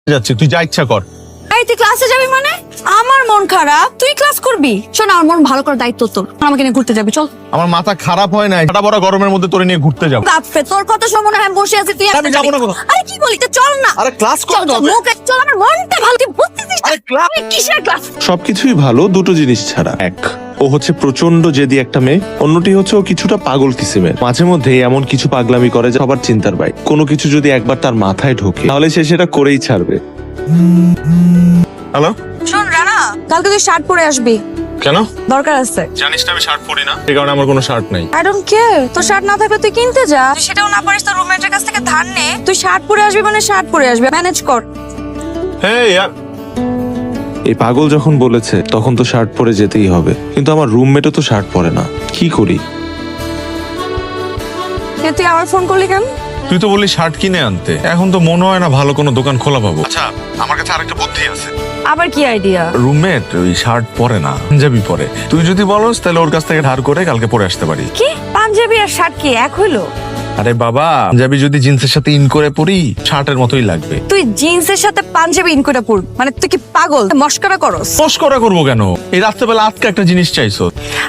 যাচ্ছে, তুই যা ইচ্ছা কর। এই তুই ক্লাসে যাবি মানে? আমার মন খারাপ, তুই ক্লাস করবি? শোন, আমার মন ভালো করার দায়িত্ব তোর। আমাকে নিয়ে ঘুরতে যাবি, চল। আমার মাথা খারাপ হয় নাই, ফাটা পড়া গরমের মধ্যে তোরে নিয়ে ঘুরতে যাবো। বাপরে, তোর কত সময় হয় বসে আছি, তুই আমি যাবো না কোথাও। আরে কি বলি, তো চল না। আরে ক্লাস চল করতে হবে। চল, আমার মনটা ভালো, তুই বুঝতেছিস না? আরে ক্লাস কিসের ক্লাস? সবকিছুই ভালো দুটো জিনিস ছাড়া। এক, ও হচ্ছে প্রচন্ড জেদি একটা মেয়ে। অন্যটি হচ্ছে ও কিছুটা পাগল কিসিমের। মাঝে মধ্যে এমন কিছু পাগলামি করে যে সবার চিন্তার বাইরে। কোনো কিছু যদি একবার তার মাথায় ঢোকে তাহলে সে সেটা করেই ছাড়বে। হ্যালো, শোন রানা, কালকে তুই শার্ট পরে আসবি, কেন? দরকার আছে। জানিস না আমি শার্ট পরি না, এই কারণে আমার কোনো শার্ট নাই। আই ডোন্ট কেয়ার, তোর শার্ট না থাকলে তুই কিনতে যা। তুই সেটাও না পারিস, তোর রুমমেটের কাছ থেকে ধার নে। তুই শার্ট পরে আসবি মানে শার্ট পরে আসবি, ম্যানেজ কর। হেই ইয়ার, এই পাগল যখন বলেছে তখন তো শার্ট পরে যেতেই হবে, কিন্তু আমার রুমমেটও তো শার্ট পরে না, কি করি? তুই আবার ফোন করলি কেন? তুই তো বললি শার্ট কিনে আনতে, এখন তো মনে হয় না ভালো কোনো দোকান খোলা পাবো। আচ্ছা, আমার কাছে আরেকটা বুদ্ধি আছে। আবার কি আইডিয়া? রুমমেট ওই শার্ট পরে না, পাঞ্জাবি পরে। তুই যদি বলস তাহলে ওর কাছ থেকে ধার করে কালকে পরে আসতে পারি। কি পাঞ্জাবি আর শার্ট কি এক হইলো? আরে বাবা, পাঞ্জাবি যদি জিন্সের সাথে ইন করে পরি শার্টের মতোই লাগবে। তুই জিন্সের সাথে পাঞ্জাবি ইন করে পড়, মানে তুই কি পাগল? মস্করা করস? মস্করা করবো কেন? এই রাত্রেবেলা আজকে একটা জিনিস চাইছো।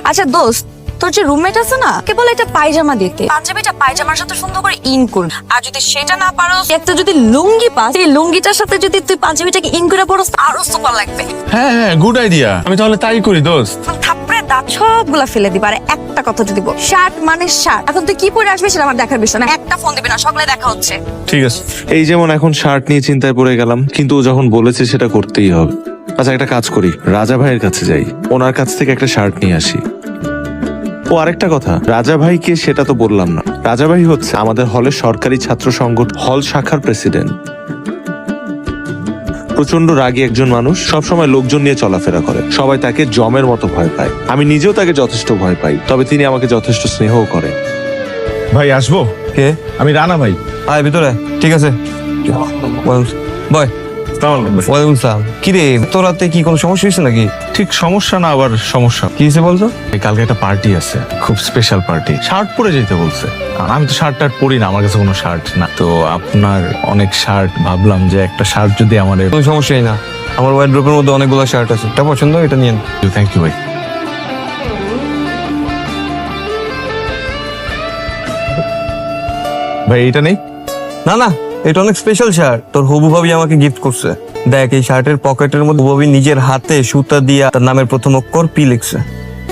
আচ্ছা দোস্ত, তোর যে রুমমেট আছে না, কেবল একটা পায়জামা দিতে, পাঞ্জাবিটা পায়জামার সাথে সুন্দর করে ইন কর। আর যদি সেটা না পারোস, একটা যদি লুঙ্গি পাস, এই লুঙ্গিটার সাথে যদি তুই পাঞ্জাবিটাকে ইন করে পড়োস, আরো সুপার লাগবে। হ্যাঁ হ্যাঁ, গুড আইডিয়া, আমি তাহলে তাই করি দোস্ত। থাপড়ে দাঁত সবগুলা ফেলে দিবা। আর একটা কথা যদি বল, শার্ট মানে শার্ট। এখন তুই কি পরে আসবি সেটা আমার দেখার বিষয় না। একটা ফোন দিবি না, সকালে দেখা হচ্ছে। ঠিক আছে। এই যেমন এখন শার্ট নিয়ে চিন্তায় পড়ে গেলাম, কিন্তু ও যখন বলেছে সেটা করতেই হবে। আচ্ছা একটা কাজ করি, রাজা ভাইয়ের কাছে যাই, ওনার কাছ থেকে একটা শার্ট নিয়ে আসি। ও আরেকটা কথা, রাজা ভাই কে সেটা তো বললাম না। রাজা ভাই হচ্ছে আমাদের হলের সরকারি ছাত্র সংগঠন হল শাখার প্রেসিডেন্ট। প্রচন্ড রাগী একজন মানুষ, সবসময় লোকজন নিয়ে চলাফেরা করে, সবাই তাকে জমের মতো ভয় পায়। আমি নিজেও তাকে যথেষ্ট ভয় পাই, তবে তিনি আমাকে যথেষ্ট স্নেহও করেন। ভাই আসবো? কে? আমি রানা ভাই। আয় ভিতরে, ঠিক আছে। বয়। ওয়ালাইকুম সালাম। কি রে, তোর রাতে কি কোনো সমস্যা হয়েছে নাকি? ঠিক সমস্যা না, আবার সমস্যা। কি হয়েছে বলতো? এই কালকে একটা পার্টি আছে, খুব স্পেশাল পার্টি। শার্ট পরে যেতে বলছে। আর আমি তো শার্ট টার্ট পরি না, আমার কাছে কোনো শার্ট না। তো আপনার অনেক শার্ট, ভাবলাম যে একটা শার্ট যদি আমার। কোনো সমস্যাই না, আমার ওয়ার্ড্রোবের মধ্যে অনেকগুলো শার্ট আছে, এটা পছন্দ, এটা নিয়েন। থ্যাংক ইউ ভাই। ভাই এইটা নেই? না না, এটা অনেক স্পেশাল শার্ট, তোর হবু ভাবি আমাকে গিফট করছে। দেখ, এই শার্টের পকেটের মধ্যে হবু ভাবি নিজের হাতে সুতা দিয়া তার নামের প্রথম অক্ষর পি লিখছে।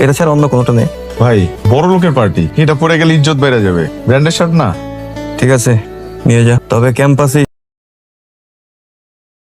এটা ছাড়া অন্য কোনোটা নেই। ভাই বড় লোকের পার্টি, এটা পরে গেলে ইজ্জত বেড়ে যাবে। ব্র্যান্ডের শার্ট না। ঠিক আছে, নিয়ে যা। তবে ক্যাম্পাসে